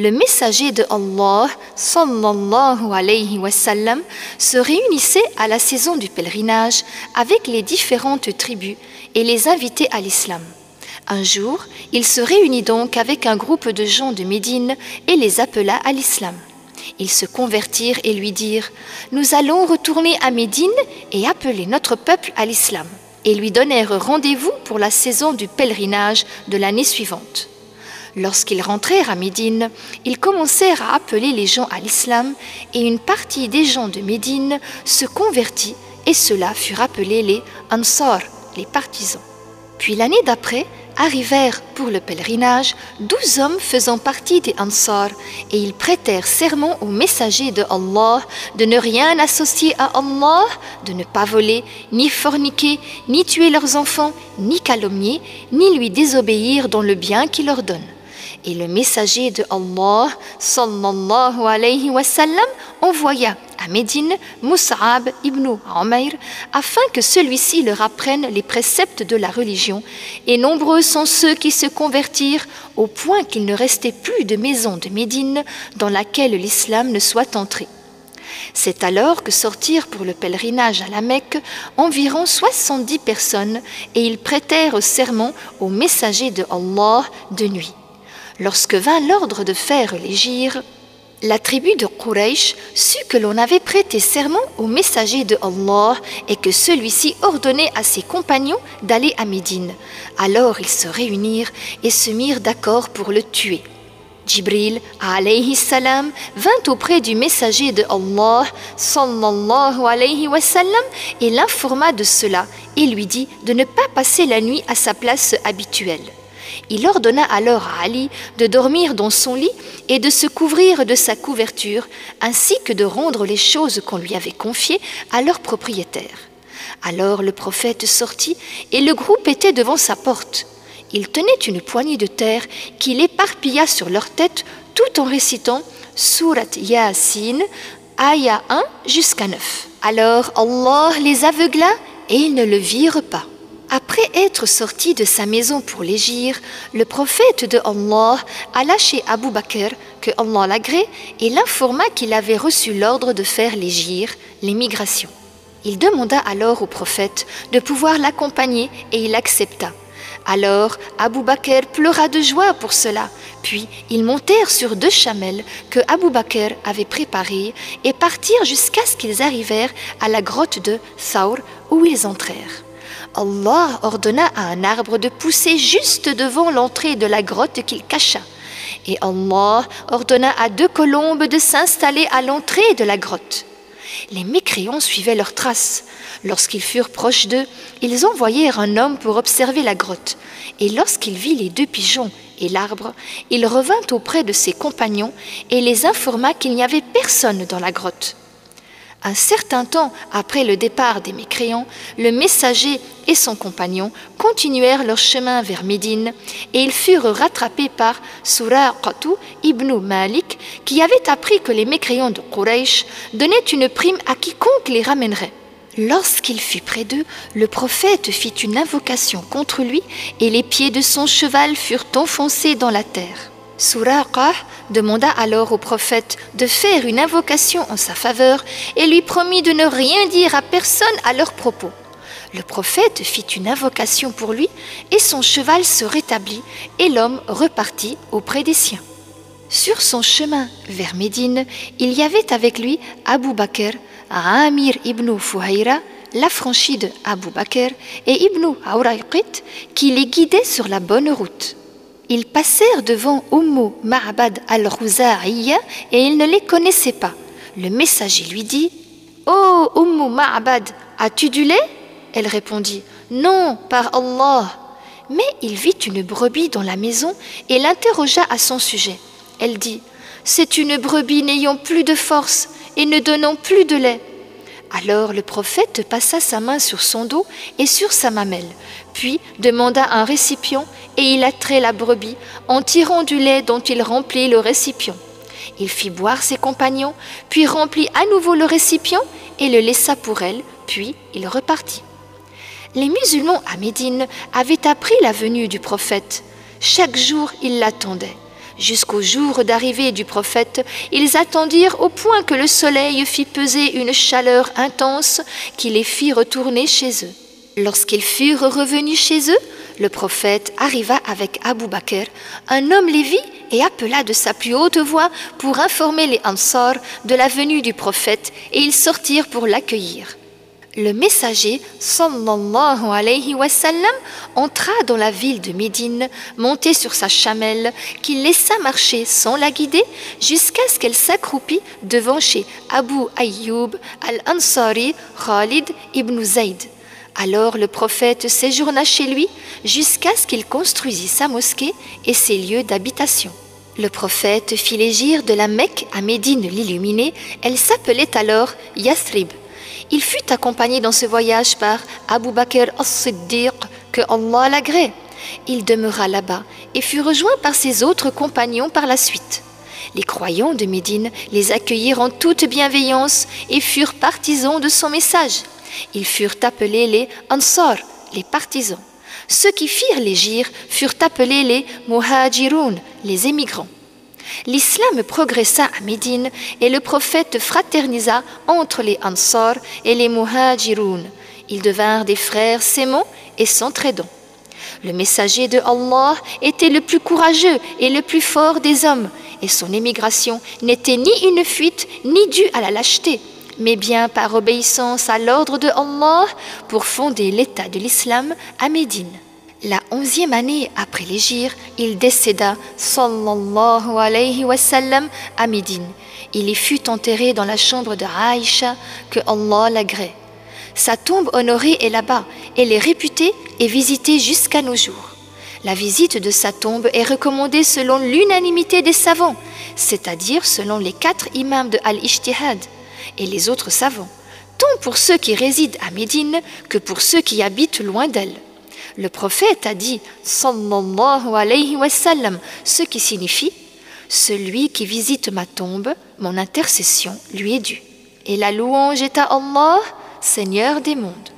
Le messager de Allah, sallallahu alayhi wa sallam, se réunissait à la saison du pèlerinage avec les différentes tribus et les invitait à l'islam. Un jour, il se réunit donc avec un groupe de gens de Médine et les appela à l'islam. Ils se convertirent et lui dirent « Nous allons retourner à Médine et appeler notre peuple à l'islam » et lui donnèrent rendez-vous pour la saison du pèlerinage de l'année suivante. Lorsqu'ils rentrèrent à Médine, ils commencèrent à appeler les gens à l'islam et une partie des gens de Médine se convertit et ceux-là furent appelés les Ansar, les partisans. Puis l'année d'après, arrivèrent pour le pèlerinage 12 hommes faisant partie des Ansar et ils prêtèrent serment au messager de Allah de ne rien associer à Allah, de ne pas voler, ni forniquer, ni tuer leurs enfants, ni calomnier, ni lui désobéir dans le bien qu'il leur donne. Et le messager de Allah, sallallahu alayhi wa sallam, envoya à Médine Mus'ab ibn Umayr afin que celui-ci leur apprenne les préceptes de la religion. Et nombreux sont ceux qui se convertirent au point qu'il ne restait plus de maison de Médine dans laquelle l'islam ne soit entré. C'est alors que sortirent pour le pèlerinage à la Mecque environ 70 personnes et ils prêtèrent serment au messager de Allah de nuit. Lorsque vint l'ordre de faire l'hégire, la tribu de Quraysh sut que l'on avait prêté serment au messager de Allah et que celui-ci ordonnait à ses compagnons d'aller à Médine. Alors ils se réunirent et se mirent d'accord pour le tuer. Jibril, alayhi salam, vint auprès du messager de Allah, sallallahu alayhi wa sallam, et l'informa de cela et lui dit de ne pas passer la nuit à sa place habituelle. Il ordonna alors à Ali de dormir dans son lit et de se couvrir de sa couverture, ainsi que de rendre les choses qu'on lui avait confiées à leur propriétaire. Alors le prophète sortit et le groupe était devant sa porte. Il tenait une poignée de terre qu'il éparpilla sur leur tête tout en récitant Surat Yasin, Aya 1 jusqu'à 9. Alors Allah les aveugla et ils ne le virent pas. Après être sorti de sa maison pour l'hégire, le prophète de Allah alla chez Abu Bakr, que Allah l'agrée, et l'informa qu'il avait reçu l'ordre de faire l'hégire, l'émigration. Il demanda alors au prophète de pouvoir l'accompagner et il accepta. Alors Abu Bakr pleura de joie pour cela, puis ils montèrent sur 2 chamelles que Abu Bakr avait préparées et partirent jusqu'à ce qu'ils arrivèrent à la grotte de Thawr où ils entrèrent. Allah ordonna à un arbre de pousser juste devant l'entrée de la grotte qu'il cacha. Et Allah ordonna à 2 colombes de s'installer à l'entrée de la grotte. Les mécréants suivaient leurs traces. Lorsqu'ils furent proches d'eux, ils envoyèrent un homme pour observer la grotte. Et lorsqu'il vit les 2 pigeons et l'arbre, il revint auprès de ses compagnons et les informa qu'il n'y avait personne dans la grotte. Un certain temps après le départ des mécréants, le messager et son compagnon continuèrent leur chemin vers Médine et ils furent rattrapés par Suraqatu ibn Malik qui avait appris que les mécréants de Quraysh donnaient une prime à quiconque les ramènerait. Lorsqu'il fut près d'eux, le prophète fit une invocation contre lui et les pieds de son cheval furent enfoncés dans la terre. Suraqah demanda alors au prophète de faire une invocation en sa faveur et lui promit de ne rien dire à personne à leur propos. Le prophète fit une invocation pour lui et son cheval se rétablit et l'homme repartit auprès des siens. Sur son chemin vers Médine, il y avait avec lui Abu Bakr, Amir ibn Fuhayra, l'affranchi de Abu Bakr, et Ibn Awrayqit qui les guidaient sur la bonne route. Ils passèrent devant Ma'bad al-Khuza'iyya et ils ne les connaissaient pas. Le messager lui dit « Oh Ma'bad, as-tu du lait ?» Elle répondit « Non, par Allah !» Mais il vit une brebis dans la maison et l'interrogea à son sujet. Elle dit « C'est une brebis n'ayant plus de force et ne donnant plus de lait. » Alors le prophète passa sa main sur son dos et sur sa mamelle, puis demanda un récipient et il attrait la brebis en tirant du lait dont il remplit le récipient. Il fit boire ses compagnons, puis remplit à nouveau le récipient et le laissa pour elle, puis il repartit. Les musulmans à Médine avaient appris la venue du prophète. Chaque jour, ils l'attendaient. Jusqu'au jour d'arrivée du prophète, ils attendirent au point que le soleil fit peser une chaleur intense qui les fit retourner chez eux. Lorsqu'ils furent revenus chez eux, le prophète arriva avec Abu Bakr, un homme lévi, et appela de sa plus haute voix pour informer les Ansar de la venue du prophète, et ils sortirent pour l'accueillir. Le messager, sallallahu alayhi wa sallam, entra dans la ville de Médine, monté sur sa chamelle, qu'il laissa marcher sans la guider, jusqu'à ce qu'elle s'accroupit devant chez Abu Ayyub al-Ansari Khalid ibn Zayd. Alors le prophète séjourna chez lui jusqu'à ce qu'il construisit sa mosquée et ses lieux d'habitation. Le prophète fit l'hégire de la Mecque à Médine l'illuminée. Elle s'appelait alors Yathrib. Il fut accompagné dans ce voyage par Abu Bakr as-Siddiq, que Allah l'agrée. Il demeura là-bas et fut rejoint par ses autres compagnons par la suite. Les croyants de Médine les accueillirent en toute bienveillance et furent partisans de son message. Ils furent appelés les Ansar, les partisans. Ceux qui firent l'hégire furent appelés les Muhajiroun, les émigrants. L'islam progressa à Médine et le prophète fraternisa entre les Ansar et les Muhajiroun. Ils devinrent des frères s'aimant et s'entraidant. Le messager de Allah était le plus courageux et le plus fort des hommes, et son émigration n'était ni une fuite ni due à la lâcheté, mais bien par obéissance à l'ordre de Allah pour fonder l'État de l'islam à Médine. La 11e année après l'hégire, il décéda, sallallahu alayhi wa sallam, à Médine. Il y fut enterré dans la chambre de Aïcha, que Allah l'agrée. Sa tombe honorée est là-bas. Elle est réputée et visitée jusqu'à nos jours. La visite de sa tombe est recommandée selon l'unanimité des savants, c'est-à-dire selon les 4 imams de Al-Ijtihad et les autres savants, tant pour ceux qui résident à Médine que pour ceux qui habitent loin d'elle. Le prophète a dit, sallallahu alayhi wa sallam, ce qui signifie « Celui qui visite ma tombe, mon intercession lui est due. » Et la louange est à Allah, Seigneur des mondes.